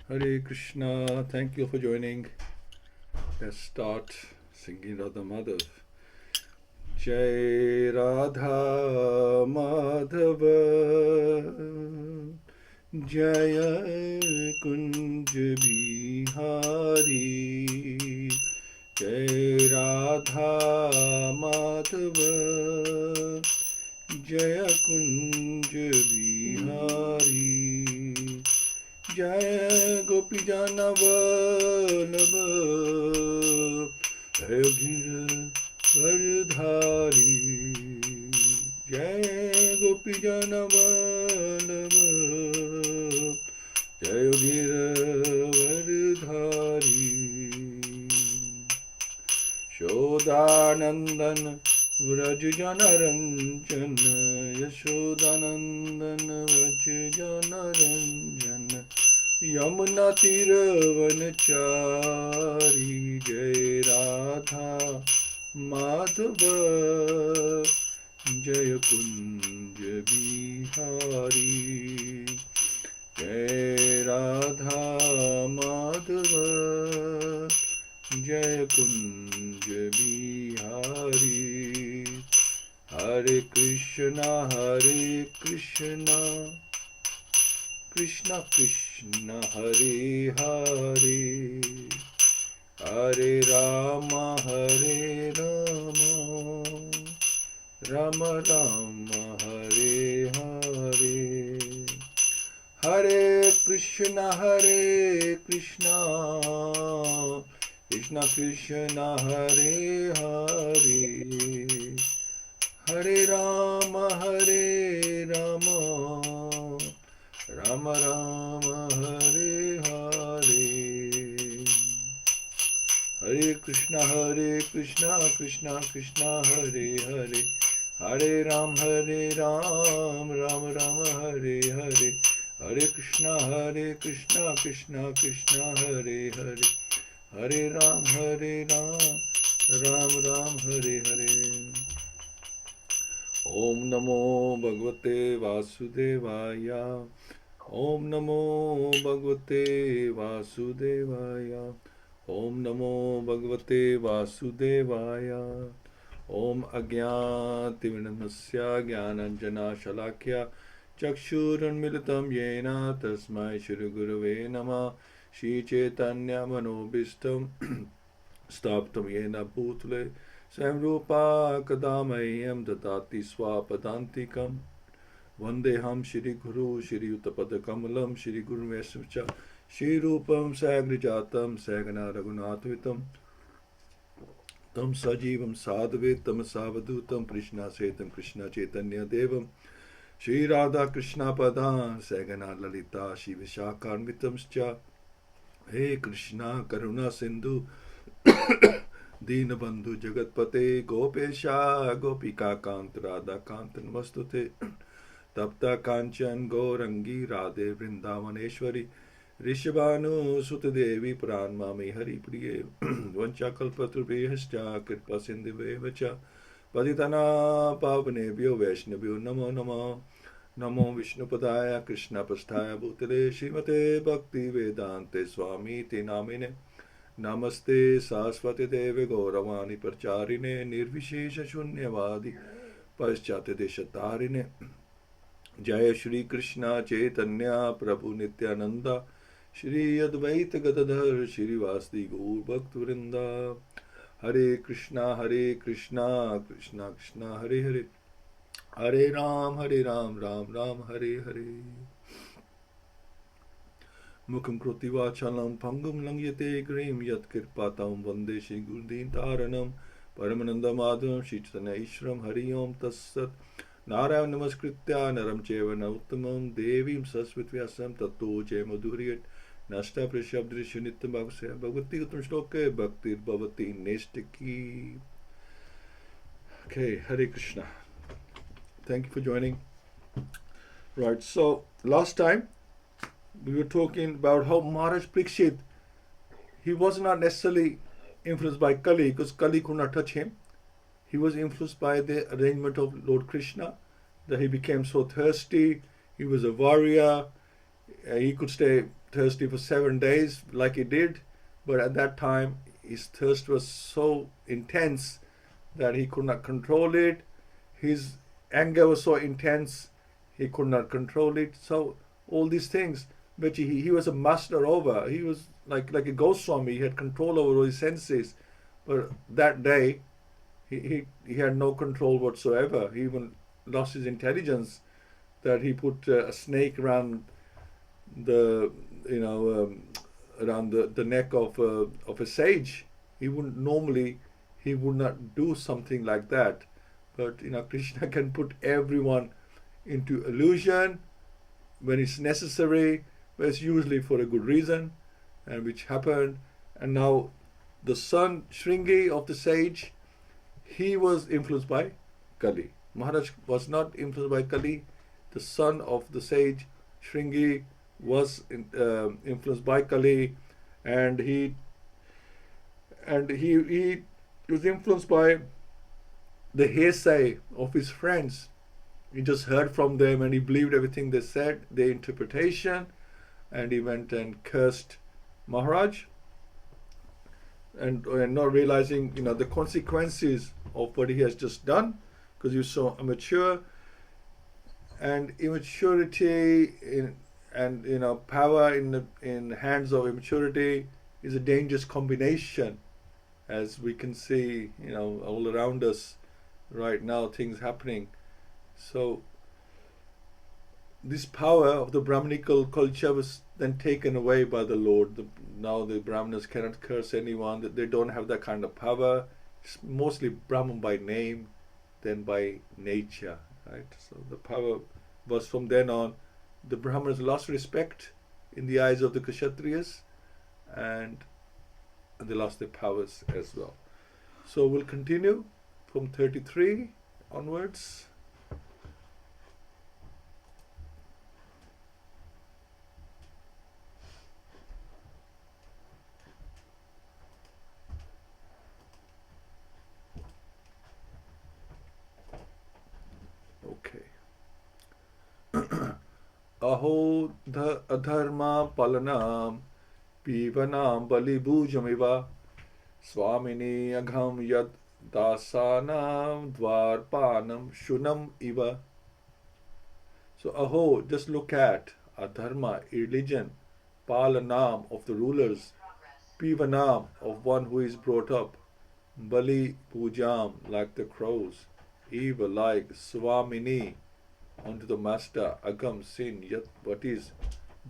Hare Krishna, thank you for joining. Let's start singing Radha Madhav. Jai Radha Madhava Jaya Kunj Bihari Jai Radha Madhava Jaya Kunj Bihari Jaya Gopi Jana Vallabha Jaya Giri Vardhari Jaya Gopi Jana Vallabha Jaya Giri Vardhari Shodanandan Vraj Jana Ranjana Yashodanandan Vraj Jana Ranjana Yamuna Tiravanachari Jai Radha Madhava Jaya Kunja Bihari Jai Radha Madhava Jaya Kunja Bihari Hare Krishna Krishna Krishna Hare Hare Hare Rama Rama Rama Hare Hare Hare Krishna Krishna Krishna Hare Hare Hare Rama Rama Rama Hare Hare Hare Krishna Krishna Krishna Hare Hare Hare Ram Ram Rama Hare Hare Hare Krishna Krishna Krishna Hare Hare Hare Ram Ram Hare Hare Om Namo Bhagavate Vasudevaya Om Namo Bhagavate Vasudevaya Om Namo Bhagavate Vasudevaya Om Ajnāti-Vinamsya Jnānanjana Shalakya Chakshuranmilitam Yena Tasmai Shri Gurave Namah Shri Chaitanya Manobhistam Staptam Yena Bhutale Samrupa Kadamayam Dadati Swapadantikam Vandeham Shri Guru Shri Uttapada Kamalam Shri Guru Vesvacha Shri Rupam Sagrijatam Sagana Raghunatvitam Tam Sajivam Sadhvitam Savadutam Krishna Setam Krishna Chaitanya Devam Shri Radha Krishna Padam Sagana Lalita Shri Vishakarmitam Scha He Krishna Karuna Sindhu Dīnabandhu Jagatpate Gopesha Gopika Kant Radha Kant Namastute Tapta Kanchan Gaurangi Radhe Vrindavaneshwari Rishabhanu Sutadevi Pranmami Hari Priye Vanchakalpatrubhyascha Kripa Sindhuvevacha Paditana Pavanebhyo Vaishnavyo Namo Namo Namo Vishnupadaya Krishna Pasthaya Bhutale Śrīmate Bhaktivedanta Swami Te Namine Namaste Saraswati Deve Gauravani Parcharine Nirvishesha Shunyavadi Paschate Deshatarine Jaya Shri Krishna Chaitanya Prabhu Nityananda Shri Advaita Gadadhar Shri Vasdi Gaur Bhaktivinoda Hare Krishna Krishna Krishna Hare Hare Hare Ram Ram Ram Hare Hare Mukham Kroti Vachalam Pangam Langyate Grim Yat Kirpatam Vande Shri Gurdin Taranam Paramananda Madhavam Shri Chaitanya Ishram Hari Om Tassat Narayan Namaskritya Naram Cheva Nauttamam Devim Sasvitvyasam Tato Jai Madhuriyat Nashta Prishabdrishu Nityam Bhagavasya Bhagavati-Gautam Shloke Bhaktir Bhavati Nestaki. Okay, Hare Krishna. Thank you for joining. Right, so last time we were talking about how Maharaj Parikshit, he was not necessarily influenced by Kali because Kali could not touch him. He was influenced by the arrangement of Lord Krishna, that he became so thirsty. He was a warrior. He could stay thirsty for 7 days like he did, but at that time his thirst was so intense that he could not control it. His anger was so intense he could not control it. So all these things which he was a master over, he was like a ghost Swami, he had control over all his senses. But that day he had no control whatsoever. He even lost his intelligence, that he put a snake around the around the neck of a sage. He wouldn't normally, he would not do something like that. But Krishna can put everyone into illusion when it's necessary, but it's usually for a good reason, and which happened. And now the son Shringi of the sage, he was influenced by Kali. Maharaj was not influenced by Kali. The son of the sage Shringi was influenced by Kali, and he was influenced by the hearsay of his friends. He just heard from them and he believed everything they said, their interpretation, and he went and cursed Maharaj, and not realizing the consequences of what he has just done, because he was so immature. And immaturity and power in hands of immaturity is a dangerous combination, as we can see all around us right now, things happening. So this power of the Brahminical culture was then taken away by the Lord. Now the Brahmanas cannot curse anyone. They don't have that kind of power. It's mostly Brahman by name than by nature, right? So the power was, from then on, the Brahmanas lost respect in the eyes of the Kshatriyas, and they lost their powers as well. So we'll continue from 33 onwards. Aho adharma palanam pivanam balibhujamiva swamini agham yad dasanam dvarpanam shunam iva. So aho, just look at adharma, religion, palanam, of the rulers, pivanam, of one who is brought up, bali pujam, like the crows, eva, like swamini, unto the master, agam, sin, yat, what is,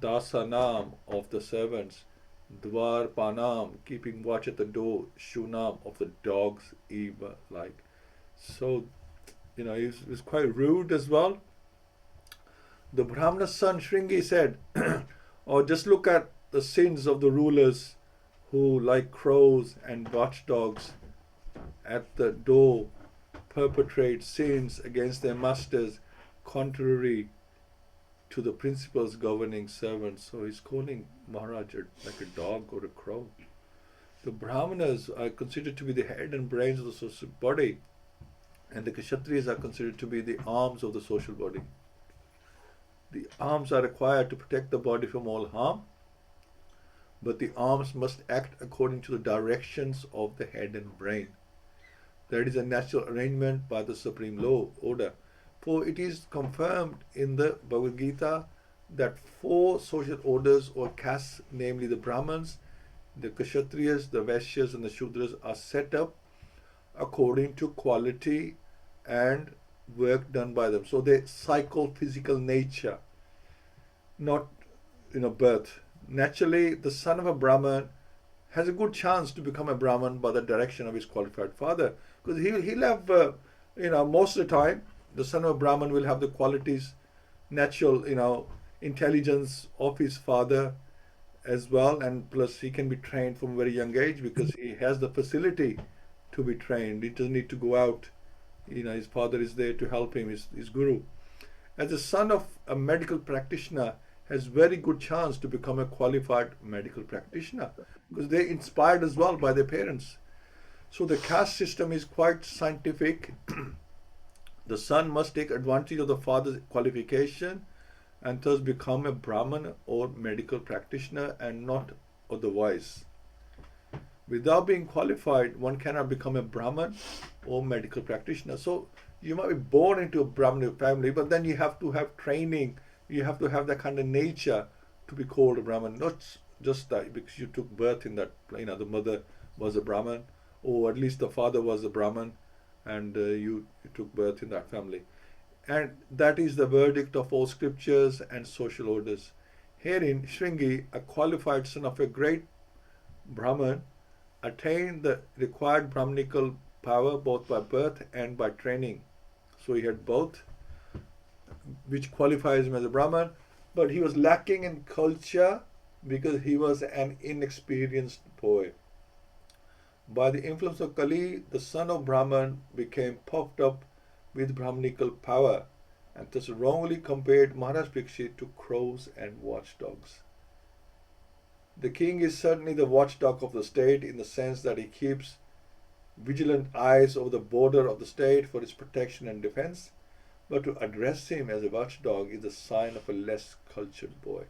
dasanam, of the servants, dvarpanam, keeping watch at the door, shunam, of the dogs, eva, like. So he was quite rude as well. The Brahmana's son Shringi said, or just look at the sins of the rulers who, like crows and watchdogs at the door, perpetrate sins against their masters contrary to the principles governing servants. So he's calling Maharaj like a dog or a crow. The Brahmanas are considered to be the head and brains of the social body, and the Kshatriyas are considered to be the arms of the social body. The arms are required to protect the body from all harm, but the arms must act according to the directions of the head and brain. That is a natural arrangement by the supreme law, order. For it is confirmed in the Bhagavad-Gita that 4 social orders or castes, namely the Brahmins, the Kshatriyas, the Vaishyas and the Shudras, are set up according to quality and work done by them. So they psychophysical nature, not birth. Naturally, the son of a Brahman has a good chance to become a Brahman by the direction of his qualified father, because he'll have most of the time the son of a Brahman will have the qualities, natural intelligence of his father as well, and plus he can be trained from a very young age because he has the facility to be trained. He doesn't need to go out. His father is there to help him, his guru. As a son of a medical practitioner, has very good chance to become a qualified medical practitioner because they're inspired as well by their parents. So the caste system is quite scientific. The son must take advantage of the father's qualification and thus become a Brahman or medical practitioner and not otherwise. Without being qualified, one cannot become a Brahman or medical practitioner. So you might be born into a Brahmin family, but then you have to have training. You have to have that kind of nature to be called a Brahman, not just that because you took birth in that, the mother was a Brahman, or at least the father was a Brahman, and you took birth in that family. And that is the verdict of all scriptures and social orders. Herein, Shringi, a qualified son of a great Brahman, attained the required Brahminical power both by birth and by training. So he had both, which qualifies him as a Brahman, but he was lacking in culture because he was an inexperienced boy. By the influence of Kali, the son of Brahman became puffed up with Brahminical power and thus wrongly compared Maharaj Parikshit to crows and watchdogs. The king is certainly the watchdog of the state in the sense that he keeps vigilant eyes over the border of the state for its protection and defense, but to address him as a watchdog is a sign of a less cultured boy.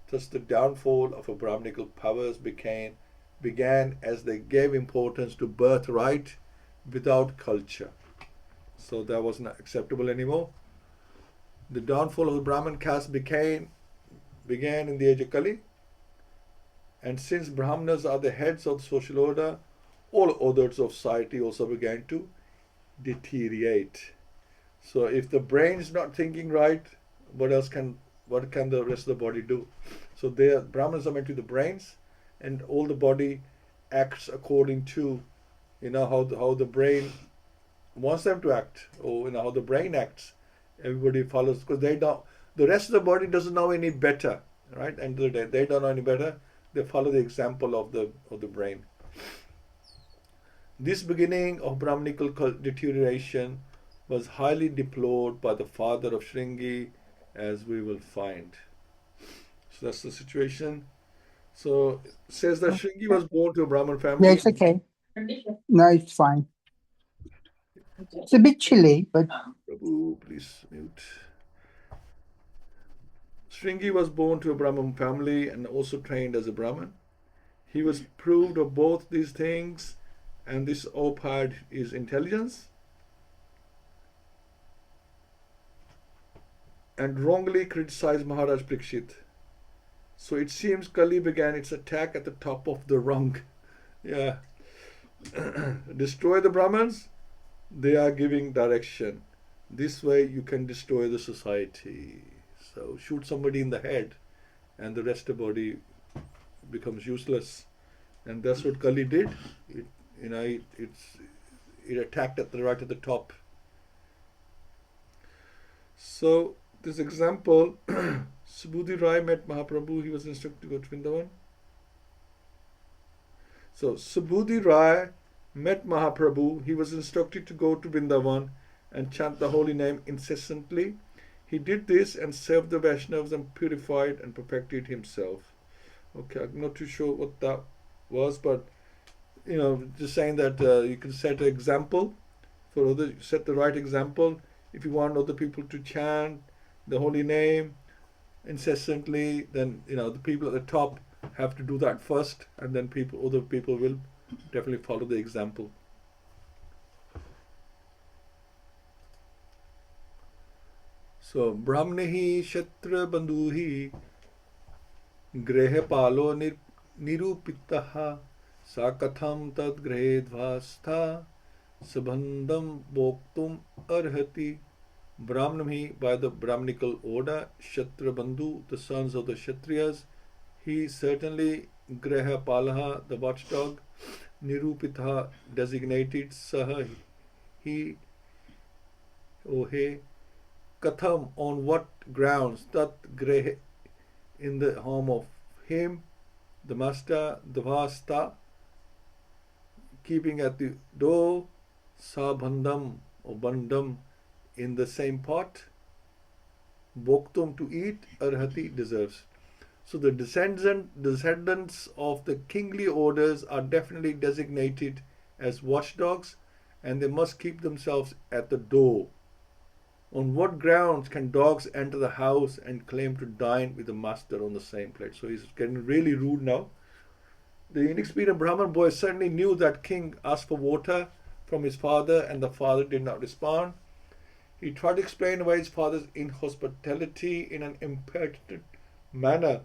Thus the downfall of Brahminical powers began as they gave importance to birthright without culture. So that wasn't acceptable anymore. The downfall of the Brahmin caste began in the age of Kali. And since Brahmanas are the heads of the social order, all others of society also began to deteriorate. So if the brain is not thinking right, what can the rest of the body do? So Brahmanas are meant to be the brains, and all the body acts according to how the brain wants them to act, or how the brain acts. Everybody follows because the rest of the body doesn't know any better, right? And they don't know any better. They follow the example of the brain. This beginning of Brahminical deterioration was highly deplored by the father of Shringi, as we will find. So that's the situation. So it says that Shringi was born to a Brahmin family. Yeah, it's okay. No, it's fine. It's a bit chilly, but Prabhu, please mute. Shringi was born to a Brahmin family and also trained as a Brahmin. He was proved of both these things, and this occupied his intelligence, and wrongly criticized Maharaj Parikshit. So it seems Kali began its attack at the top of the rung. Yeah. Destroy the Brahmins, they are giving direction. This way you can destroy the society. So shoot somebody in the head and the rest of the body becomes useless. And that's what Kali did. It attacked right at the top. So this example, Subudhi Rai met Mahaprabhu. He was instructed to go to Vrindavan. So Subudhi Rai met Mahaprabhu. He was instructed to go to Vrindavan and chant the holy name incessantly. He did this and served the Vaishnavas and purified and perfected himself. Okay, I'm not too sure what that was, but just saying that you can set an example for others. Set the right example. If you want other people to chant the holy name incessantly, then the people at the top have to do that first, and then other people will definitely follow the example. So Brahmnehi Shatra Bandhuhi Grehe Palo Nirupitaha Sakatham Tad Grehe Dvastha Sabandham Bhoktum Arhati. Brahmnehi, by the Brahminical order, Shatra Bandhu, the sons of the Kshatriyas, he certainly, Greha Palaha, the watchdog, Nirupitha, designated, Saha, he, Katham, on what grounds, Tat Grehe, in the home of him, the master, Dvasta, keeping at the door, Sabandham or Bandham, in the same pot, Bhoktum, to eat, Arhati, deserves. So the descendants of the kingly orders are definitely designated as watchdogs, and they must keep themselves at the door. On what grounds can dogs enter the house and claim to dine with the master on the same plate? So he's getting really rude now. The inexperienced Brahman boy certainly knew that king asked for water from his father and the father did not respond. He tried to explain away his father's inhospitality in an impertinent manner,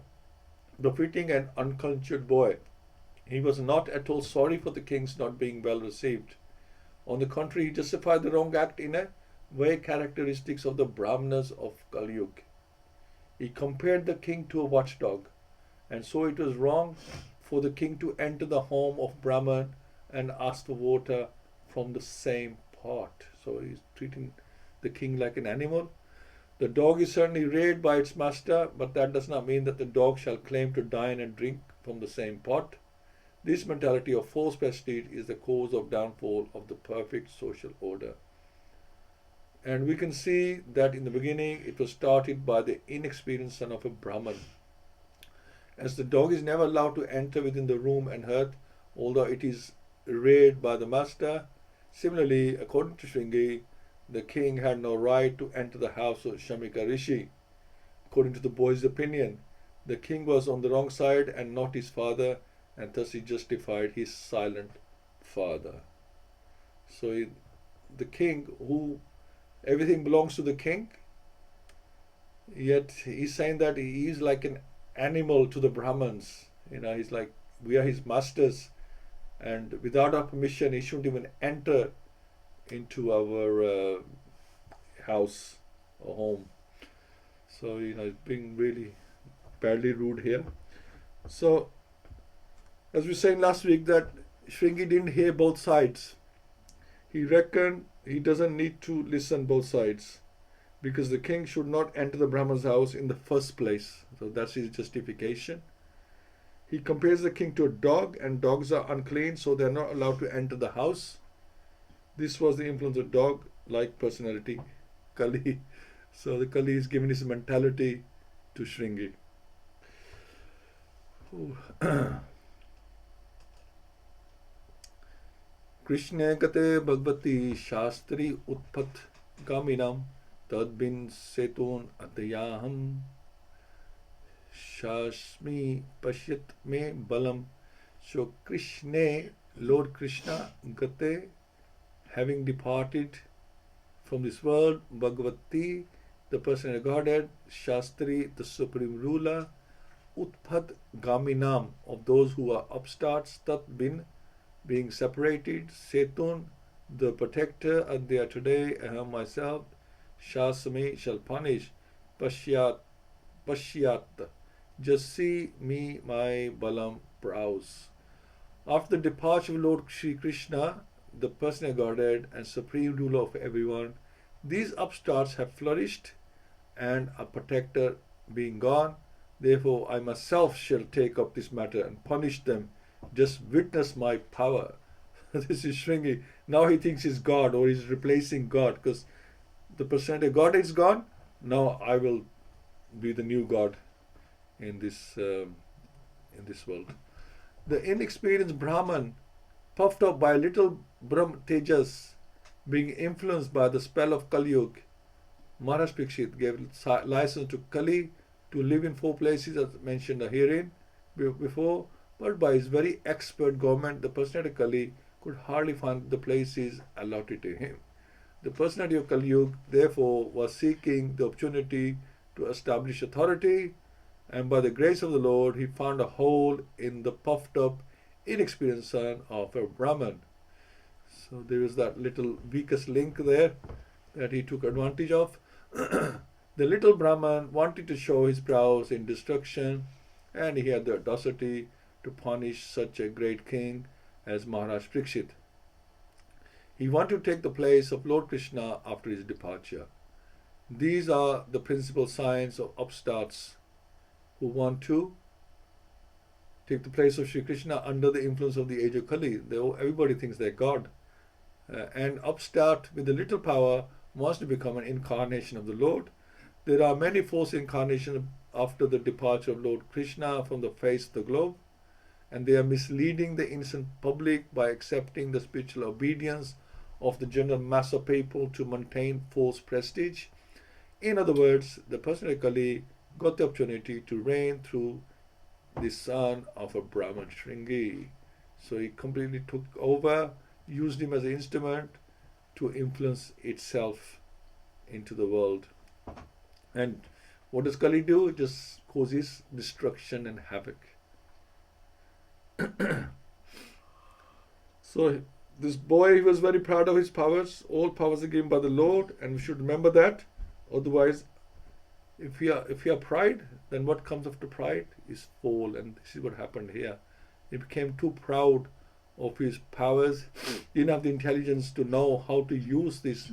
befitting an uncultured boy. He was not at all sorry for the king's not being well received. On the contrary, he justified the wrong act in a way characteristics of the Brahmanas of Kali Yuga. He compared the king to a watchdog, and so it was wrong for the king to enter the home of Brahman and ask for water from the same pot. So he's treating the king like an animal. The dog is certainly reared by its master, but that does not mean that the dog shall claim to dine and drink from the same pot. This mentality of false prestige is the cause of downfall of the perfect social order. And we can see that in the beginning it was started by the inexperienced son of a Brahman. As the dog is never allowed to enter within the room and hearth, although it is reared by the master, similarly, according to Shringi, the king had no right to enter the house of Shamika Rishi. According to the boy's opinion, the king was on the wrong side and not his father, and thus he justified his silent father. So the king, who everything belongs to the king, yet he's saying that he is like an animal to the Brahmins. He's like, we are his masters, and without our permission he shouldn't even enter into our house or home. So he's being really badly rude here. So as we were saying last week, that Shringi didn't hear both sides. He reckoned he doesn't need to listen both sides, because the king should not enter the Brahman's house in the first place. So that's his justification. He compares the king to a dog, and dogs are unclean, so they're not allowed to enter the house. This was the influence of dog-like personality, Kali. So the Kali is giving his mentality to Shringi. Krishna kate bhagavati shastri utpat gaminam tadbin setun atayaham shasmi pashyat me balam. So Krishna, Lord Krishna, gate, having departed from this world, Bhagavati, the person of Godhead, Shastri, the supreme ruler, Utpat Gaminam, of those who are upstarts, Tat Bin, being separated, Setun, the protector, Adya today, Aham myself, Shasami shall punish, Pashyat, just see me, my Balam browse. After the departure of Lord Shri Krishna, the personal Godhead and supreme ruler of everyone, these upstarts have flourished, and a protector being gone, therefore I myself shall take up this matter and punish them. Just witness my power. This is Shringi. Now he thinks he's God, or he's replacing God, because the personality God is gone. Now I will be the new God in this world. The inexperienced Brahman, puffed up by little Brahm Tejas, being influenced by the spell of Kali Yuga, Maharaj Parikshit gave license to Kali to live in 4 places as mentioned herein before, but by his very expert government, the personality of Kali could hardly find the places allotted to him. The personality of Kali Yuga therefore was seeking the opportunity to establish authority, and by the grace of the Lord he found a hole in the puffed up, inexperienced son of a Brahman. So there is that little weakest link there that he took advantage of. The little Brahman wanted to show his prowess in destruction, and he had the audacity to punish such a great king as Maharaj Parikshit. He wanted to take the place of Lord Krishna after his departure. These are the principal signs of upstarts who want to take the place of Sri Krishna under the influence of the age of Kali. Everybody thinks they're God. And upstart with a little power wants to become an incarnation of the Lord. There are many false incarnations after the departure of Lord Krishna from the face of the globe, and they are misleading the innocent public by accepting the spiritual obedience of the general mass of people to maintain false prestige. In other words, the personal Kali got the opportunity to reign through the son of a Brahman Shringi. So he completely took over, used him as an instrument to influence itself into the world. And what does Kali do? It just causes destruction and havoc. So this boy, he was very proud of his powers. All powers are given by the Lord, and we should remember that. Otherwise, if we are pride, then what comes after pride is fall, and this is what happened here. He became too proud of his powers. He didn't have the intelligence to know how to use these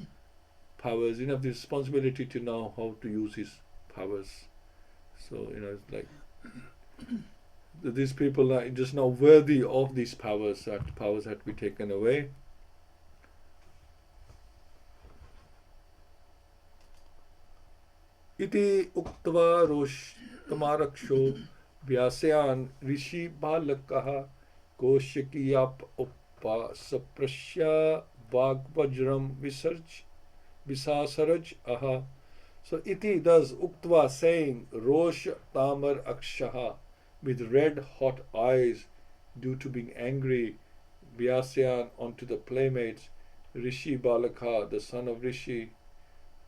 powers. He didn't have the responsibility to know how to use his powers. So, it's like these people are just not worthy of these powers. That powers had to be taken away. Iti uktva roshtamaraksho vyasyan rishi balakaha koshakiyap upasaprasya vagvajram visasaraj aha. So iti does uktva, saying rosh tamar akshaha, with red hot eyes due to being angry, vyasyan, onto the playmates, rishi balaka, the son of rishi,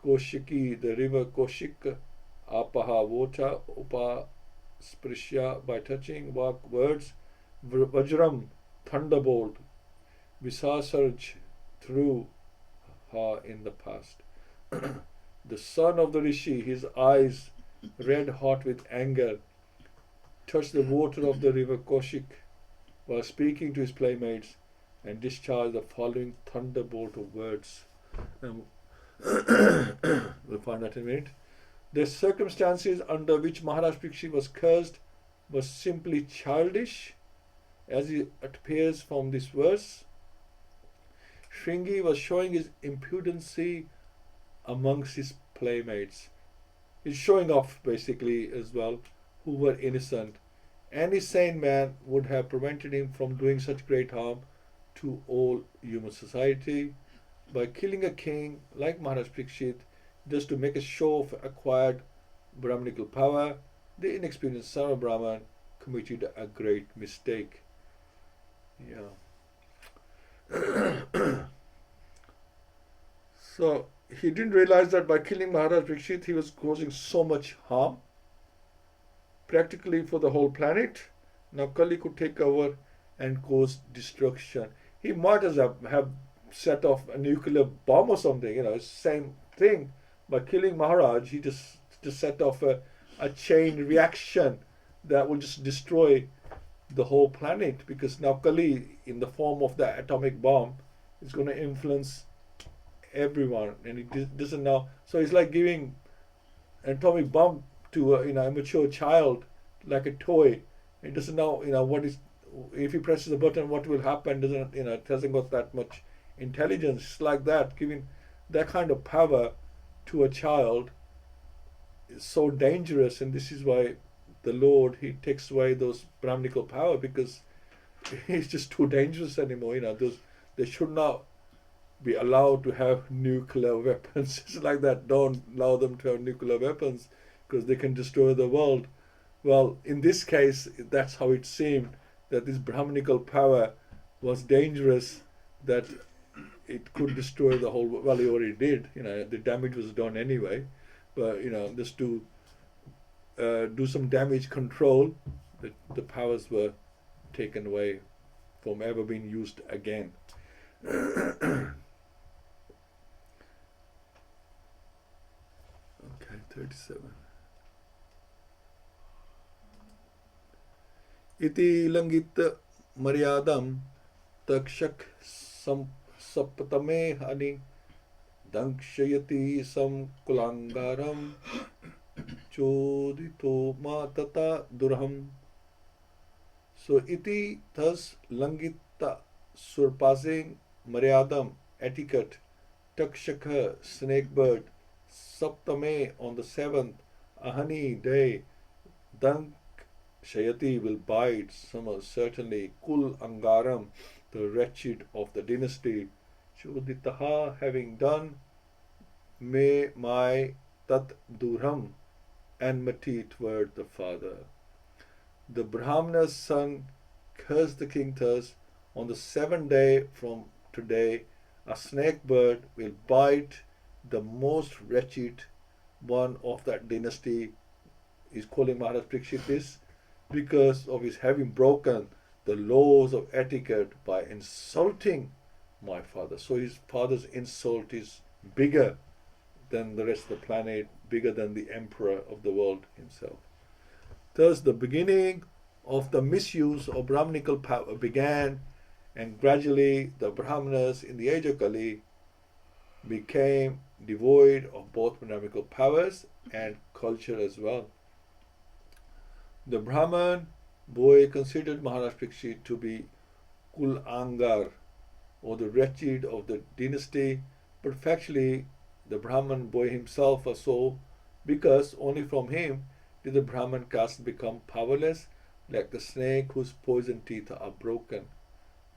Koshiki, the river Koshik, apaha, water, upasprishya, by touching, words, vajram, thunderbolt, visasarj, through her in the past. The son of the rishi, his eyes red hot with anger, touched the water of the river Koshik while speaking to his playmates and discharged the following thunderbolt of words. We'll find that in a minute. The circumstances under which Maharaj Parikshit was cursed was simply childish, as it appears from this verse. Shringi was showing his impudency amongst his playmates. He's showing off basically as well, who were innocent. Any sane man would have prevented him from doing such great harm to all human society. By killing a king like Maharaj Parikshit just to make a show of acquired Brahmanical power, the inexperienced son of Brahman committed a great mistake. So he didn't realize that by killing Maharaj Parikshit he was causing so much harm, practically for the whole planet. Now Kali could take over and cause destruction. He might as well have set off a nuclear bomb or something, same thing. By killing Maharaj, he just set off a chain reaction that will just destroy the whole planet, because now Kali, in the form of the atomic bomb, is going to influence everyone, and he doesn't know. So it's like giving an atomic bomb to a immature child like a toy. He doesn't know what is, if he presses a button, what will happen. It hasn't got that much intelligence. Like that, giving that kind of power to a child is so dangerous, and this is why the Lord, he takes away those Brahmanical power, because he's just too dangerous anymore. They should not be allowed to have nuclear weapons. It's like that. Don't allow them to have nuclear weapons because they can destroy the world. Well, in this case, that's how it seemed, that this Brahmanical power was dangerous, that it could destroy the whole world. Well, it already did. The damage was done anyway. But, just to do some damage control, the powers were taken away from ever being used again. Okay, 37. Iti langit maryadam takshak saptame hani dankshayati sam kulangaram chodito matata durham. So iti, thus langita, surpassing, maryadam, etiquette, takshaka, snake bird, saptame, on the 7th, ahani, day, dank shayati, will bite, certainly, kul angaram, the wretched of the dynasty, choditaha, having done, may my tat duram, enmity toward the father. The Brahmana's son cursed the king thus, on the 7th day from today, a snake bird will bite the most wretched one of that dynasty. He's calling Maharaj Parikshit this because of his having broken the laws of etiquette by insulting my father. So his father's insult is bigger than the rest of the planet, bigger than the emperor of the world himself. Thus the beginning of the misuse of Brahmanical power began, and gradually the Brahmanas in the age of Kali became devoid of both Brahmanical powers and culture as well. The Brahman boy considered Maharaj Parikshit to be Kul Angar, or the wretched of the dynasty, but factually the Brahman boy himself was so, because only from him did the Brahman caste become powerless, like the snake whose poison teeth are broken.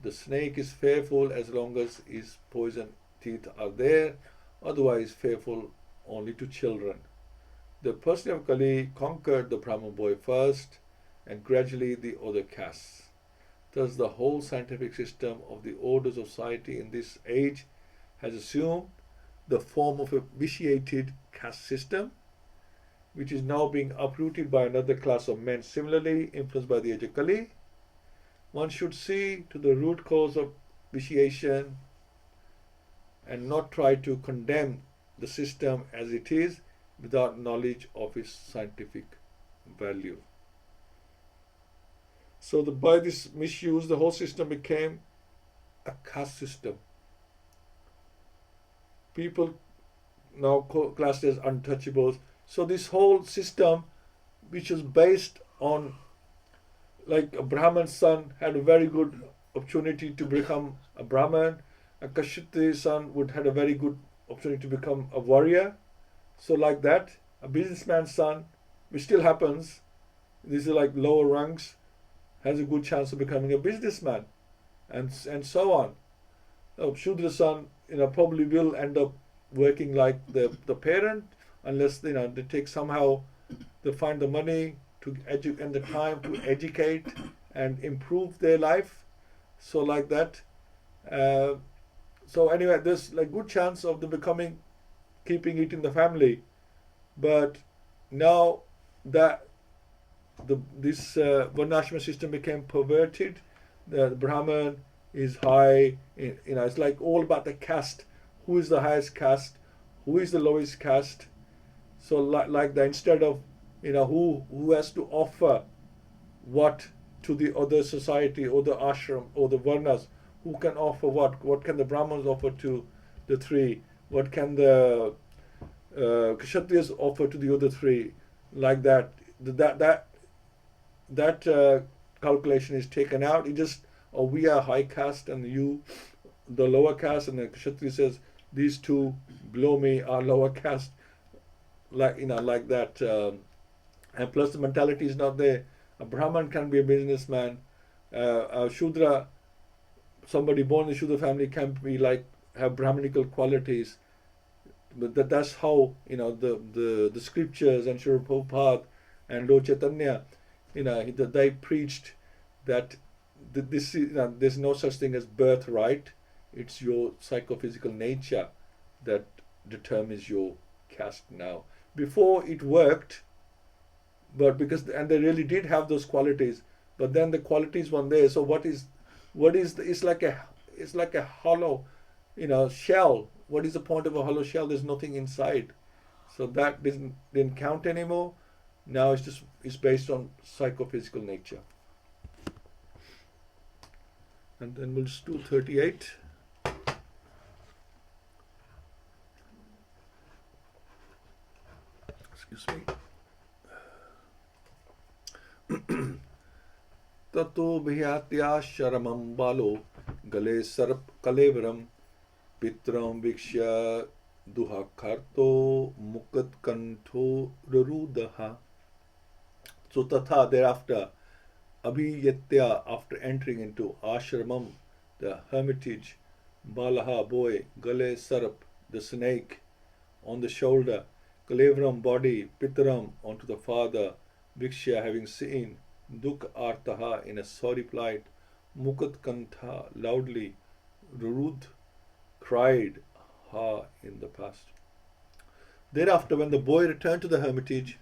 The snake is fearful as long as his poison teeth are there, otherwise fearful only to children. The person of Kali conquered the Brahman boy first, and gradually the other castes. Thus the whole scientific system of the order society in this age has assumed the form of a vitiated caste system, which is now being uprooted by another class of men similarly influenced by the age of Kali. One should see to the root cause of vitiation and not try to condemn the system as it is without knowledge of its scientific value. So by this misuse, the whole system became a caste system. People now classed as untouchables. So this whole system, which was based on, like a Brahman's son had a very good opportunity to become a Brahman, a Kshatriya's son would had a very good opportunity to become a warrior. So like that, a businessman's son, which still happens, these are like lower ranks, has a good chance of becoming a businessman, and so on. Shudra's son, probably will end up working like the parent, unless they take somehow they find the money to and the time to educate and improve their life. So like that. So anyway, there's like good chance of them keeping it in the family. But now that this Varnashram system became perverted, the Brahman is high. It's like all about the caste. Who is the highest caste? Who is the lowest caste? So like that, instead of who has to offer what to the other society or the ashram or the varnas, who can offer what can the Brahmins offer to the three, what can the Kshatriyas offer to the other three, like that calculation is taken out. It just, we are high caste and you the lower caste, and the Kshatriya says these two below me are lower caste, like that. And plus the mentality is not there. A Brahman can be a businessman. A Shudra, somebody born in the Shudra family, can be have Brahmanical qualities. But that's how the scriptures and Srila Prabhupada and Lord Chaitanya, they preached that this there's no such thing as birthright. It's your psychophysical nature that determines your caste now. Before it worked, but and they really did have those qualities, but then the qualities weren't there. So it's like a hollow, shell. What is the point of a hollow shell? There's nothing inside. So that didn't count anymore. Now it's based on psychophysical nature. And then we'll just do 38. Excuse me. Tato bhyatya sharamam balo gale sarp kalevaram pitram vikshya duhakarto mukat kanto rarudaha. So tatha, thereafter, abhiyatya, after entering into ashramam, the hermitage, balaha, boy, gale sarp, the snake, on the shoulder, Kalevram body, Pitaram onto the father, Viksha having seen, Duk Artaha in a sorry plight, Mukat Kantha loudly, Rurud cried ha in the past. Thereafter, when the boy returned to the hermitage,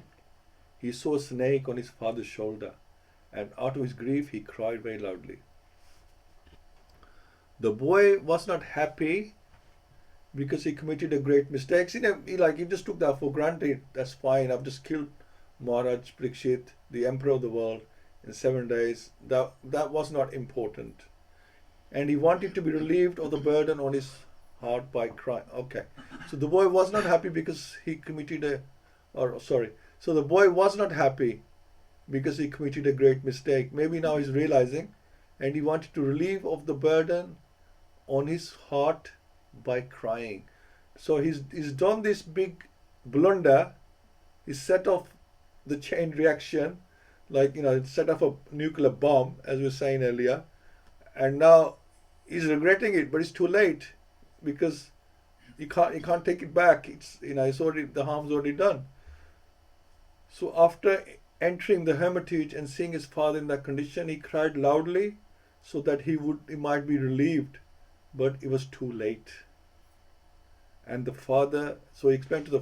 he saw a snake on his father's shoulder, and out of his grief he cried very loudly. The boy was not happy because he committed a great mistake. He just took that for granted. That's fine. I've just killed Maharaj Parikshit, the emperor of the world, in 7 days. That was not important. And he wanted to be relieved of the burden on his heart by crying. Okay. So the boy was not happy because he committed So the boy was not happy because he committed a great mistake. Maybe now he's realizing, and he wanted to relieve of the burden on his heart by crying. So he's done this big blunder. He set off the chain reaction, set off a nuclear bomb, as we were saying earlier, and now he's regretting it, but it's too late because he can't take it back. The harm's already done. So after entering the hermitage and seeing his father in that condition, he cried loudly so that he might be relieved, but it was too late. And so he explained to the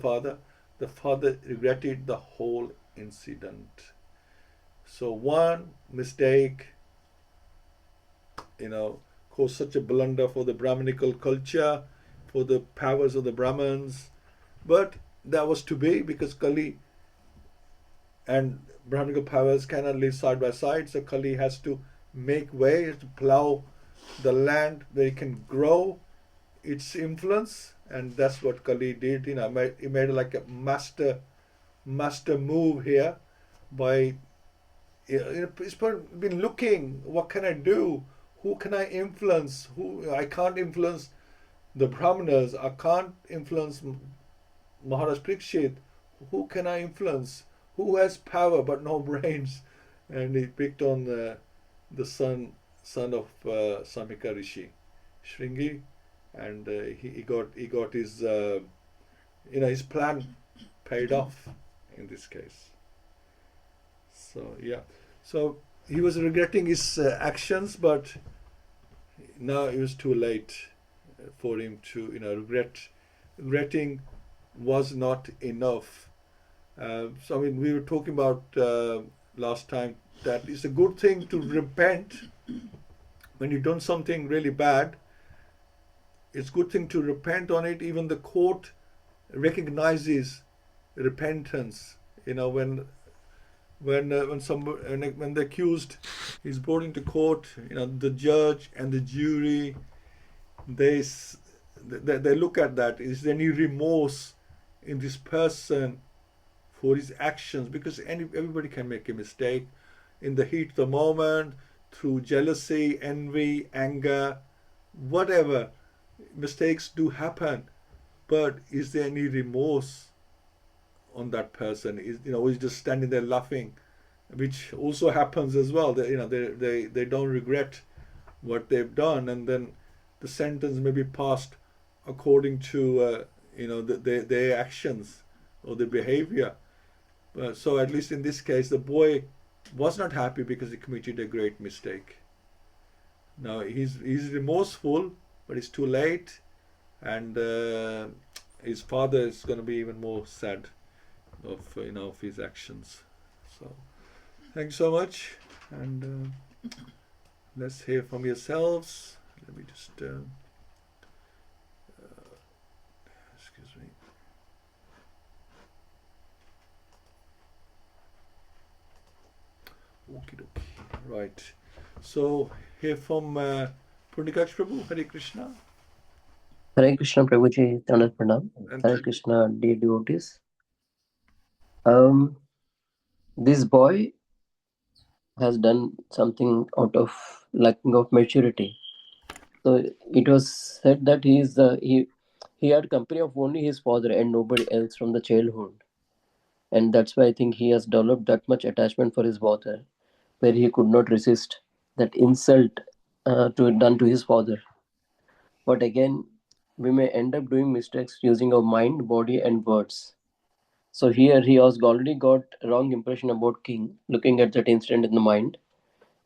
father regretted the whole incident. So one mistake, caused such a blunder for the Brahminical culture, for the powers of the Brahmins. But that was to be, because Kali and Brahminical powers cannot live side by side. So Kali has to make way, has to plow the land where it can grow its influence. And that's what Kali did. He made like a master move here by, he's been looking, what can I do? Who can I influence? I can't influence the Brahmanas. I can't influence Maharaj Parikshit. Who can I influence? Who has power but no brains? And he picked on the son of Samika Rishi, Shringi, and he got his his plan paid off in this case. So yeah, so he was regretting his actions, but now it was too late for him to regretting was not enough. We were talking about last time that it's a good thing to repent when you've done something really bad. It's a good thing to repent on it. Even the court recognizes repentance. When the accused is brought into court, the judge and the jury, they look at that. Is there any remorse in this person for his actions? Because everybody can make a mistake in the heat of the moment, through jealousy, envy, anger, whatever. Mistakes do happen, but is there any remorse on that person? He's just standing there laughing, which also happens as well. They don't regret what they've done, and then the sentence may be passed according to their actions or their behavior. So at least in this case, the boy was not happy because he committed a great mistake. Now he's remorseful, but it's too late, and his father is going to be even more sad of his actions. So thanks so much, and let's hear from yourselves. Let me just excuse me. Okie dokie. Right. So hear from Purnikash Prabhu. Hare Krishna. Hare Krishna, Prabhuji, Tanat Pranam. Hare Krishna, dear devotees. This boy has done something out of lacking of maturity. So it was said that he had company of only his father and nobody else from the childhood. And that's why I think he has developed that much attachment for his father, where he could not resist that insult done to his father. But again, we may end up doing mistakes using our mind, body, and words. So here he has already got a wrong impression about king, looking at that incident in the mind,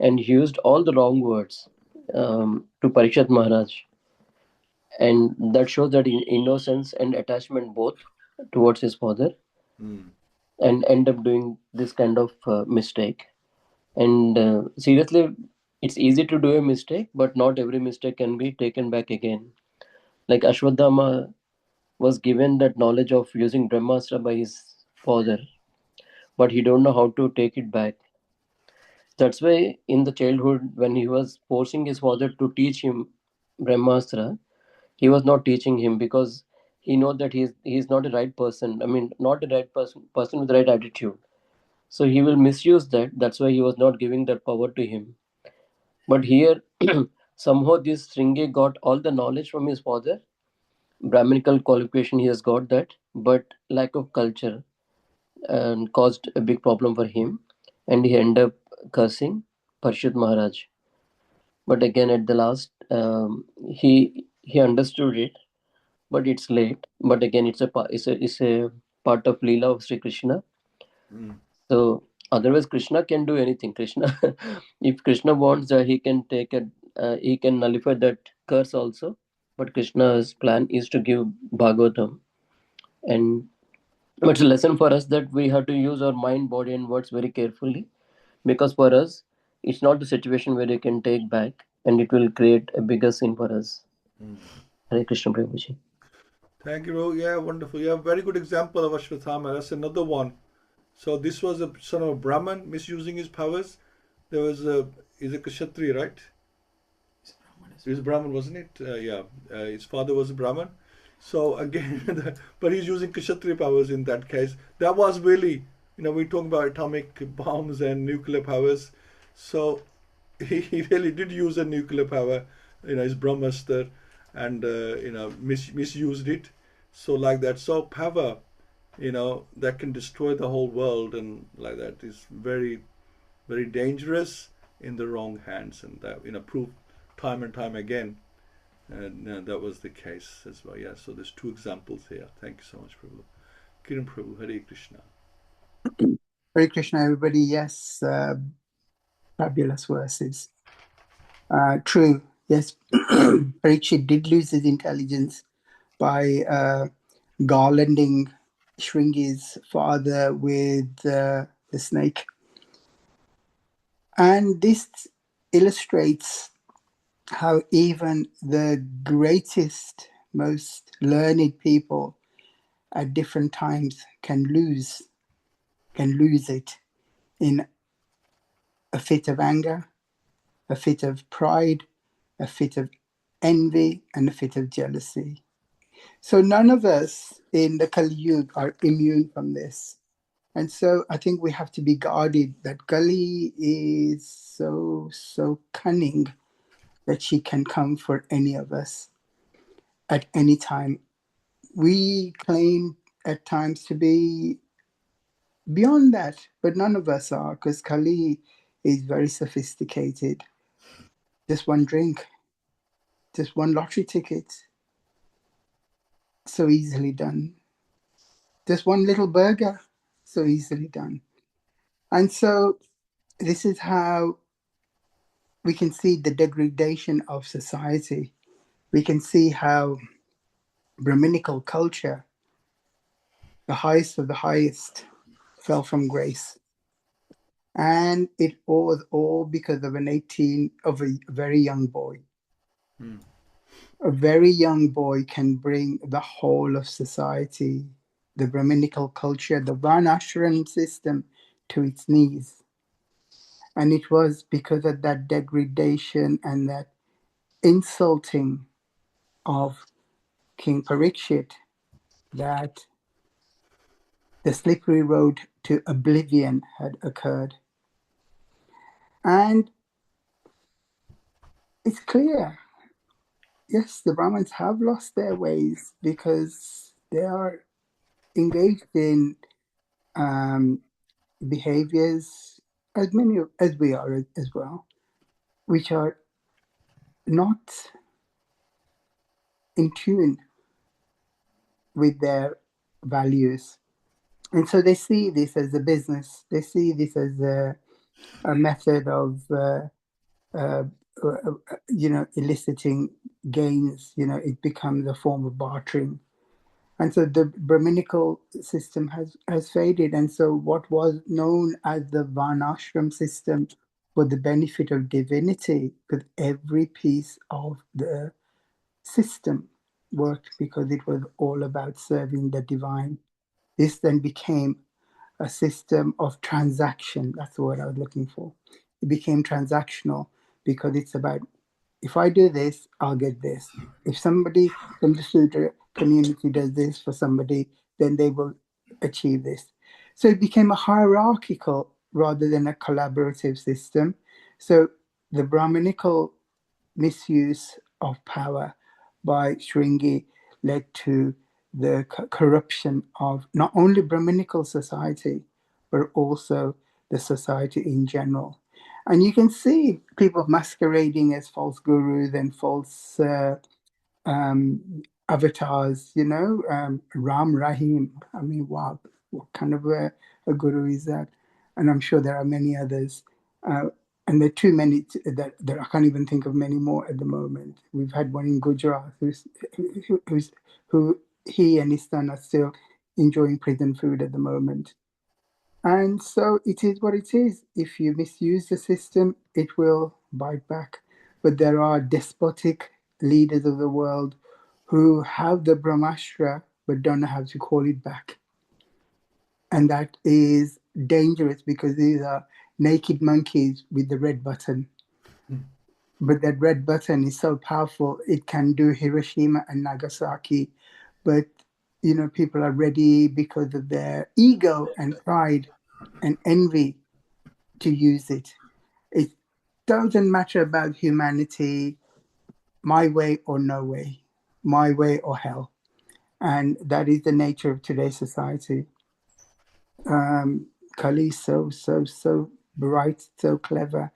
and he used all the wrong words to Parikshit Maharaj, and that shows that innocence and attachment both towards his father, and end up doing this kind of mistake. And seriously, it's easy to do a mistake, but not every mistake can be taken back again. Like Ashwadhama was given that knowledge of using Brahmastra by his father, but he don't know how to take it back. That's why in the childhood, when he was forcing his father to teach him Brahmastra, he was not teaching him because he know that he's not a right person. I mean, not the right person with the right attitude. So he will misuse that. That's why he was not giving that power to him. But here, somehow this Sringe got all the knowledge from his father. Brahminical qualification, he has got that, but lack of culture and caused a big problem for him, and he ended up cursing Parshut Maharaj. But again, at the last, he understood it, but it's late. But again, it's a part of Leela of Sri Krishna. So otherwise, Krishna can do anything. Krishna, if Krishna wants, he can nullify that curse also. But Krishna's plan is to give Bhagavatam, and but it's a lesson for us that we have to use our mind, body, and words very carefully, because for us, it's not the situation where you can take back, and it will create a bigger sin for us. Hare Krishna, Prabhuji. Thank you, Ro. Yeah, wonderful. Yeah, very good example of Ashwatthama. That's another one. So this was a son of a Brahman misusing his powers. There was he's a Kshatriya, right? He was a Brahman, wasn't it? Yeah. His father was a Brahman. So again, but he's using Kshatriya powers in that case. That was really, we talk about atomic bombs and nuclear powers. So he really did use a nuclear power, his Brahmastra, and misused it. So like that. So power, that can destroy the whole world, and like that is very, very dangerous in the wrong hands, and that proved time and time again. And that was the case as well. Yeah. So there's two examples here. Thank you so much, Prabhu. Kiran Prabhu, Hare Krishna. Hare Krishna, everybody. Yes, fabulous verses. True. Yes, Parikshit did lose his intelligence by garlanding Shringi's father with the snake. And this illustrates how even the greatest, most learned people at different times can lose it in a fit of anger, a fit of pride, a fit of envy, and a fit of jealousy. So none of us in the Kali Yuga are immune from this. And so I think we have to be guarded that Kali is so cunning that she can come for any of us at any time. We claim at times to be beyond that, but none of us are, because Kali is very sophisticated. Just one drink, just one lottery ticket, so easily done. Just one little burger, so easily done. And so this is how we can see the degradation of society. We can see how Brahminical culture, the highest of the highest, fell from grace. And it was all because of a very young boy. A very young boy can bring the whole of society, the Brahminical culture, the Varnashram system to its knees. And it was because of that degradation and that insulting of King Parikshit that the slippery road to oblivion had occurred. And it's clear, yes, the Brahmins have lost their ways because they are engaged in behaviors, as many as we are as well, which are not in tune with their values. And so they see this as a business. They see this as a method of, eliciting gains. It becomes a form of bartering. And so the Brahminical system has faded. And so what was known as the Varnashram system for the benefit of divinity, because every piece of the system worked because it was all about serving the divine. This then became a system of transaction. That's the word I was looking for. It became transactional because it's about, if I do this, I'll get this. If somebody from the Sudra community does this for somebody, then they will achieve this. So it became a hierarchical rather than a collaborative system. So the Brahminical misuse of power by Shringi led to the corruption of not only Brahminical society, but also the society in general. And you can see people masquerading as false gurus and false avatars, Ram Rahim. I mean, wow, what kind of a guru is that? And I'm sure there are many others. And there are too many that I can't even think of many more at the moment. We've had one in Gujarat who he and his son are still enjoying prison food at the moment. And so it is what it is. If you misuse the system, it will bite back. But there are despotic leaders of the world who have the Brahmastra but don't know how to call it back. And that is dangerous because these are naked monkeys with the red button. But that red button is so powerful, it can do Hiroshima and Nagasaki. But, people are ready because of their ego and pride and envy to use it. It doesn't matter about humanity, my way or no way, my way or hell. And that is the nature of today's society. Kali is so bright, so clever.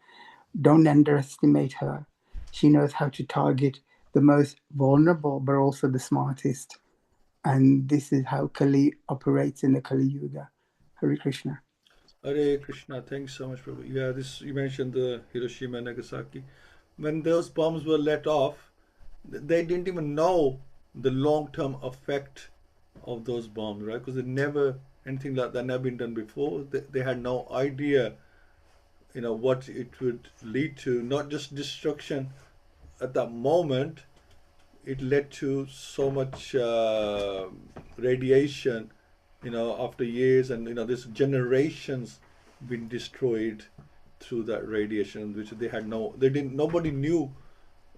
Don't underestimate her. She knows how to target the most vulnerable, but also the smartest. And this is how Kali operates in the Kali Yuga. Hare Krishna. Hare Krishna, thanks so much, Prabhu. Yeah, you mentioned the Hiroshima and Nagasaki. When those bombs were let off, they didn't even know the long-term effect of those bombs, right? Because anything like that never been done before. They had no idea, what it would lead to. Not just destruction at that moment, it led to so much radiation, after years, and this generations been destroyed through that radiation, which nobody knew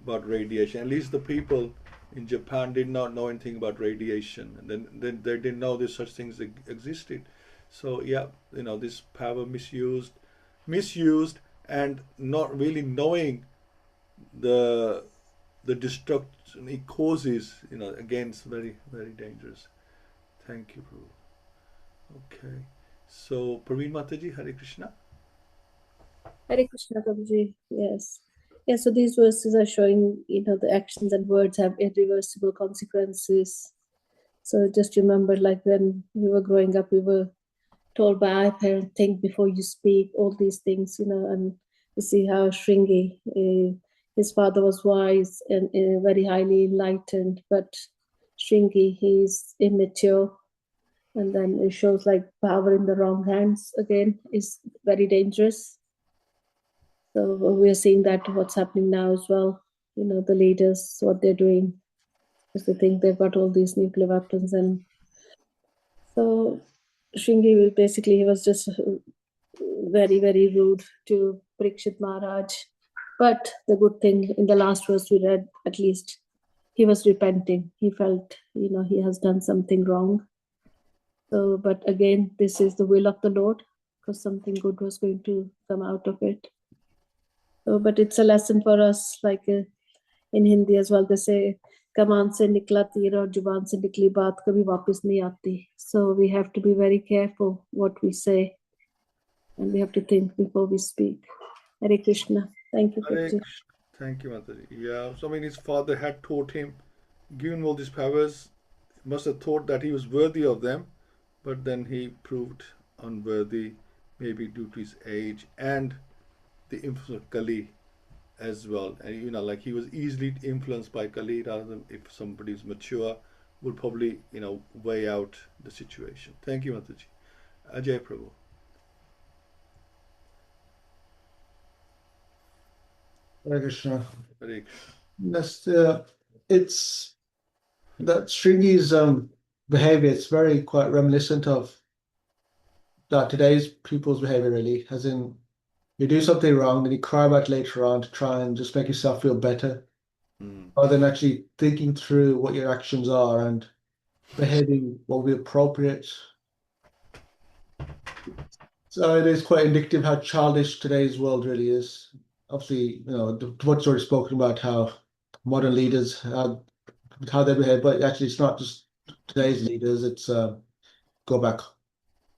about radiation. At least the people in Japan did not know anything about radiation, and then they didn't know there's such things that existed. So yeah, this power misused, and not really knowing the destruction it causes. Again, it's very, very dangerous. Thank you, Prabhu. Okay, so Praveen Mataji, Hare Krishna. Hare Krishna, Prabhuji. Yes. Yeah, so these verses are showing, the actions and words have irreversible consequences. So just remember, like when we were growing up, we were told by our parents, think before you speak, all these things, and you see how Shringi, his father was wise and very highly enlightened, but Shringi, he's immature. And then it shows like power in the wrong hands again is very dangerous. So we're seeing that what's happening now as well. The leaders, what they're doing, because they think they've got all these nuclear weapons. And so Shringi, basically, he was just very, very rude to Parikshit Maharaj. But the good thing, in the last verse we read, at least he was repenting. He felt, he has done something wrong. So, but again, this is the will of the Lord, because something good was going to come out of it. So, but it's a lesson for us, like in Hindi as well, they say, kaman se nikla tir aur juban se nikli baat kabhi wapas nahi aati. So we have to be very careful what we say, and we have to think before we speak. Hare Krishna. Thank you, Hare Prabhuji. Krishna. Thank you, Mataji. Yeah, so his father had taught him, given all these powers, must have thought that he was worthy of them, but then he proved unworthy, maybe due to his age and the influence of Kali as well. And like he was easily influenced by Kali, rather than if somebody is mature, would probably weigh out the situation. Thank you, Mataji. Ajay Prabhu. Hare Krishna. Hare That's it's that Shringi's behavior. It's very quite reminiscent of that today's people's behavior, really. As in, you do something wrong, then you cry about it later on to try and just make yourself feel better, rather than actually thinking through what your actions are and behaving what will be appropriate. So it is quite indicative how childish today's world really is. Obviously, what's already spoken about how modern leaders how they behave, but actually it's not just today's leaders. It's go back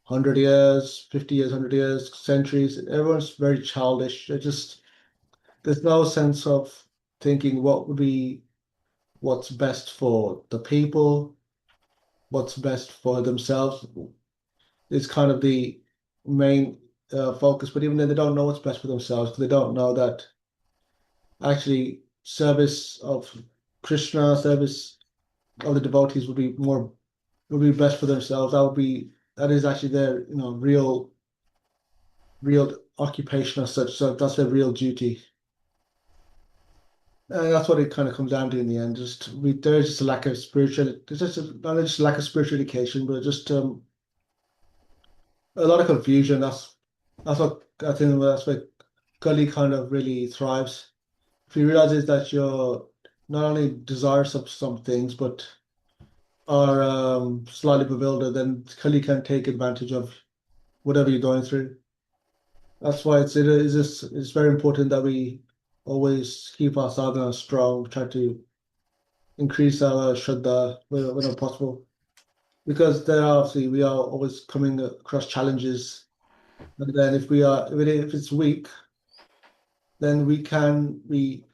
100 years, 50 years, 100 years, centuries. Everyone's very childish. There's no sense of thinking what would be what's best for the people, what's best for themselves. Is kind of the main focus. But even then, they don't know what's best for themselves, because they don't know that actually service of Krishna, service of the devotees would be best for themselves. That is actually their real occupation as such. So that's their real duty. And that's what it kind of comes down to in the end. There's just a lack of spiritual. There's not just a lack of spiritual education, but just a lot of confusion. That's what I think. That's where Kali kind of really thrives. If you realize that you're not only desirous of some things, but are slightly bewildered, then Kali can take advantage of whatever you're going through. That's why it's very important that we always keep our sadhana strong, try to increase our shraddha whenever possible. Because we are always coming across challenges. And then if it's weak, then we can be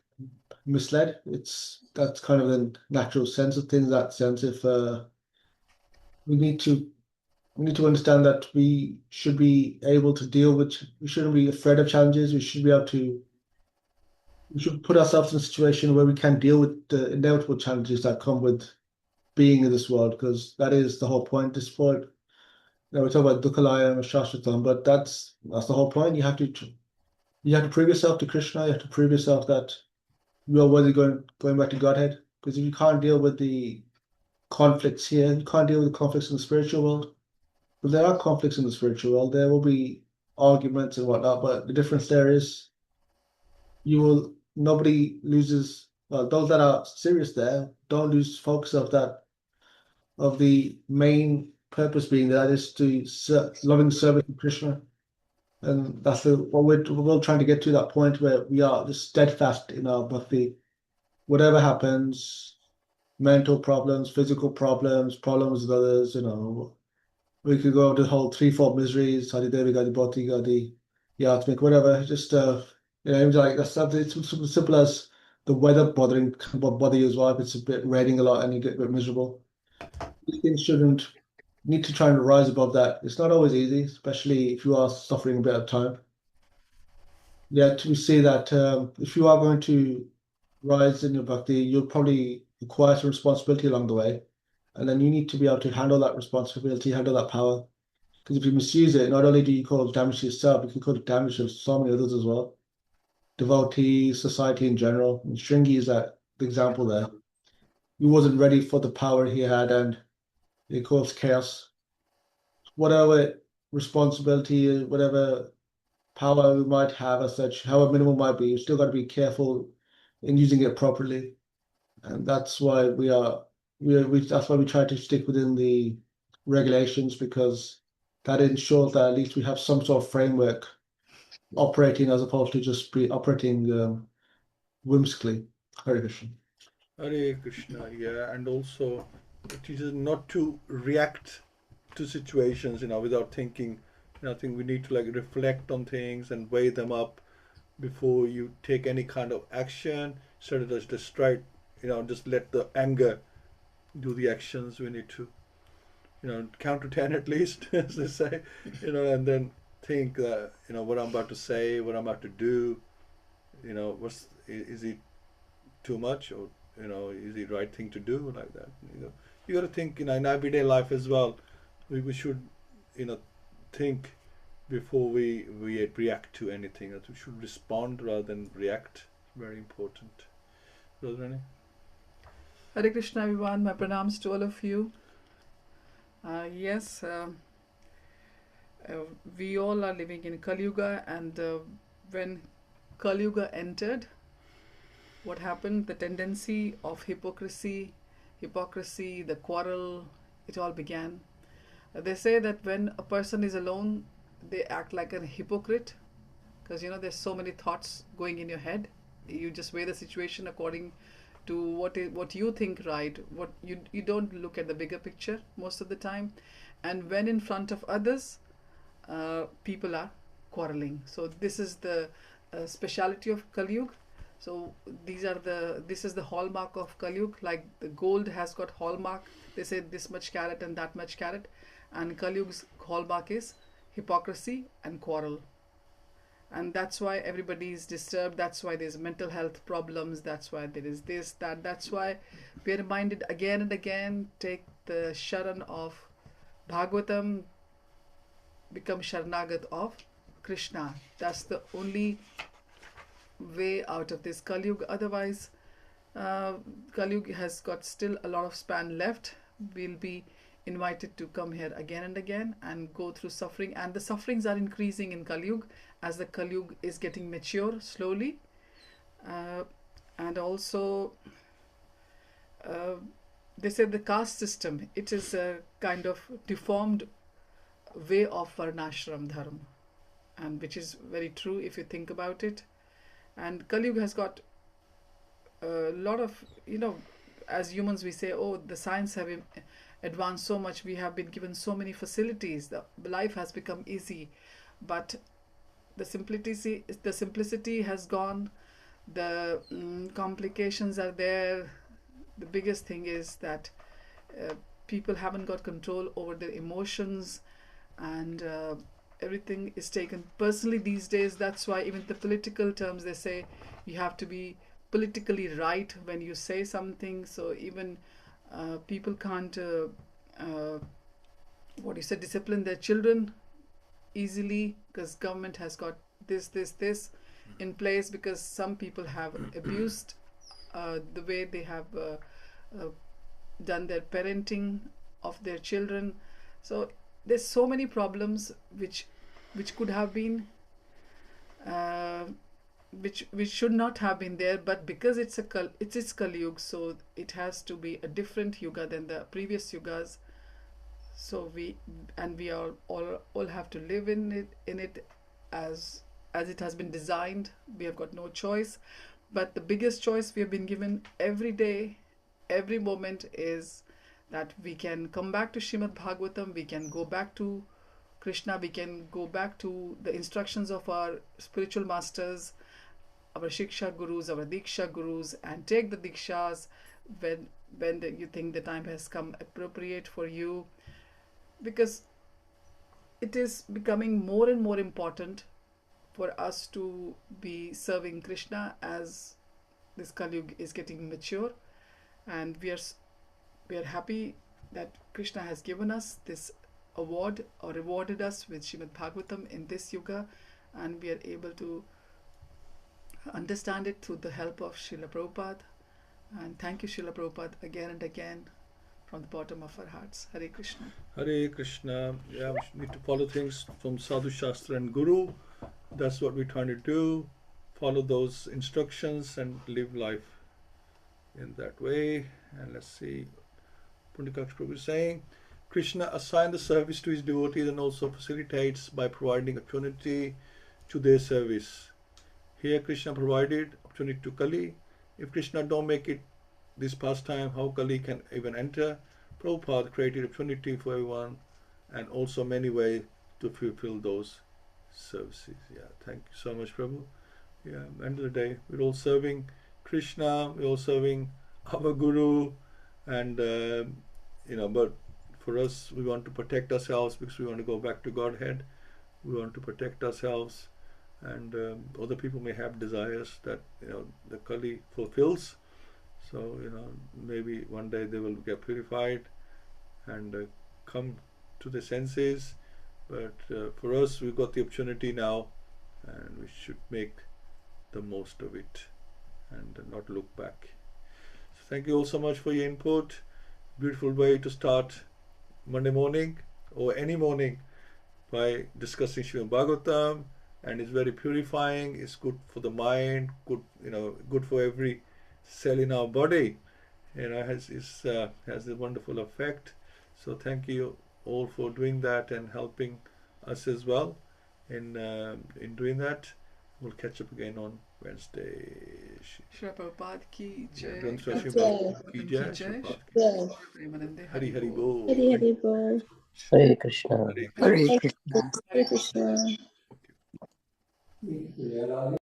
misled. That's kind of the natural sense of things. That sense, if we need to understand that we should be able to we shouldn't be afraid of challenges. We should put ourselves in a situation where we can deal with the inevitable challenges that come with being in this world, because that is the whole point. This world, we talk about Dukhalaya and Shashvatam, but that's the whole point. You have to prove yourself to Krishna. You have to prove yourself that you are worthy going back to Godhead. Because if you can't deal with the conflicts here, you can't deal with the conflicts in the spiritual world. But there are conflicts in the spiritual world. There will be arguments and whatnot, but the difference there is nobody loses. Those that are serious there don't lose focus of the main purpose being that is to loving service of Krishna. And that's what we're trying to get to, that point where we are just steadfast in our bhakti. Whatever happens, mental problems, physical problems with others, we could go over the whole threefold miseries, Hadidevi Gadi, Bhoti Gadi, Yatmik, whatever. Just like that's something. It's something simple as the weather can bother you as well. If it's a bit raining a lot and you get a bit miserable, these things shouldn't need to try and rise above that. It's not always easy, especially if you are suffering a bit of time. Yet we see that if you are going to rise in your bhakti, you'll probably acquire some responsibility along the way. And then you need to be able to handle that responsibility, handle that power. Because if you misuse it, not only do you cause damage to yourself, you can cause damage to so many others as well. Devotees, society in general. And Shringi is the example there. He wasn't ready for the power he had, and it caused chaos. Whatever responsibility, whatever power we might have as such, however minimal it might be, you still got to be careful in using it properly. And that's why that's why we try to stick within the regulations, because that ensures that at least we have some sort of framework operating, as opposed to just be operating whimsically. Hare Krishna. Hare Krishna, yeah, and also it teaches not to react to situations, without thinking. I think we need to reflect on things and weigh them up before you take any kind of action. Instead of just just let the anger do the actions. We need to count to 10 at least, as they say, and then think that, what I'm about to say, what I'm about to do, is it too much, or, is it the right thing to do, like that. You got to think, in everyday life as well, we should, think before we react to anything, that we should respond rather than react. Very important. Brother Rani? Hare Krishna, everyone. My pranams to all of you. Yes, we all are living in Kali Yuga, and when Kali Yuga entered, what happened? The tendency of hypocrisy, the quarrel, it all began. They say that when a person is alone, they act like a hypocrite, because there's so many thoughts going in your head. You just weigh the situation according to what you think right. What you don't look at the bigger picture most of the time, and when in front of others, people are quarreling. So this is the speciality of Kali Yuga. So this is the hallmark of Kali Yuga. Like the gold has got hallmark. They say this much carat and that much carat, and Kali Yuga's hallmark is hypocrisy and quarrel. And that's why everybody is disturbed. That's why there's mental health problems. That's why there is this, that. That's why we are reminded again and again, take the Sharan of Bhagavatam, become Sharanagat of Krishna. That's the only way out of this Kali Yuga. Otherwise, Kali Yuga has got still a lot of span left. We'll be invited to come here again and again and go through suffering, and the sufferings are increasing in Kali Yuga as the Kali Yuga is getting mature slowly, and also they say the caste system, it is a kind of deformed way of varnashram dharma, and which is very true if you think about it. And Kali Yuga has got a lot of, as humans we say, oh, the science have advanced so much, we have been given so many facilities, the life has become easy, but the simplicity has gone, the complications are there. The biggest thing is that people haven't got control over their emotions, and everything is taken personally these days. That's why even the political terms, they say you have to be politically right when you say something. So even people can't discipline their children easily, because government has got this in place, because some people have abused the way they have done their parenting of their children. So there's so many problems which could have been which should not have been there, but because it's Kali Yuga, so it has to be a different yuga than the previous yugas. So we all have to live in it as it has been designed. We have got no choice, but the biggest choice we have been given every day, every moment, is that we can come back to Śrīmad-Bhāgavatam, we can go back to Krishna, we can go back to the instructions of our spiritual masters, our Shiksha Gurus, our Diksha Gurus, and take the Dikshas when you think the time has come appropriate for you, because it is becoming more and more important for us to be serving Krishna as this Kali Yuga is getting mature, and we are happy that Krishna has given us this award, or rewarded us with Śrīmad-Bhāgavatam in this yuga, and we are able to understand it through the help of Srila Prabhupada. And thank you, Srila Prabhupada, again and again from the bottom of our hearts. Hare Krishna. Hare Krishna. Yeah, we need to follow things from Sadhu Shastra and Guru. That's what we're trying to do. Follow those instructions and live life in that way. And let's see, Pundikaksh Prabhu is saying, Krishna assigned the service to his devotees and also facilitates by providing opportunity to their service. Here Krishna provided opportunity to Kali. If Krishna don't make it this pastime, how Kali can even enter? Prabhupada created opportunity for everyone and also many ways to fulfill those services. Yeah, thank you so much, Prabhu. Yeah, end of the day, we're all serving Krishna, we're all serving our Guru, and but for us, we want to protect ourselves because we want to go back to Godhead. We want to protect ourselves, and other people may have desires that the Kali fulfills. So maybe one day they will get purified and come to the senses. But for us, we've got the opportunity now, and we should make the most of it and not look back. So thank you all so much for your input. Beautiful way to start Monday morning or any morning by discussing Śrīmad-Bhāgavatam, and it's very purifying. It's good for the mind, good for every cell in our body. Has a wonderful effect. So thank you all for doing that and helping us as well in doing that. We'll catch up again on Wednesday. Srila Prabhupada ki jai. Granth Sahib Jai. Prabhupada ki jai. Jai. Prabhupada ki Yes. Premanande Hari Hari Bol. Bol. Hari Hari Bol. Hare Krishna. Hare Hare Hare Krishna. Krishna.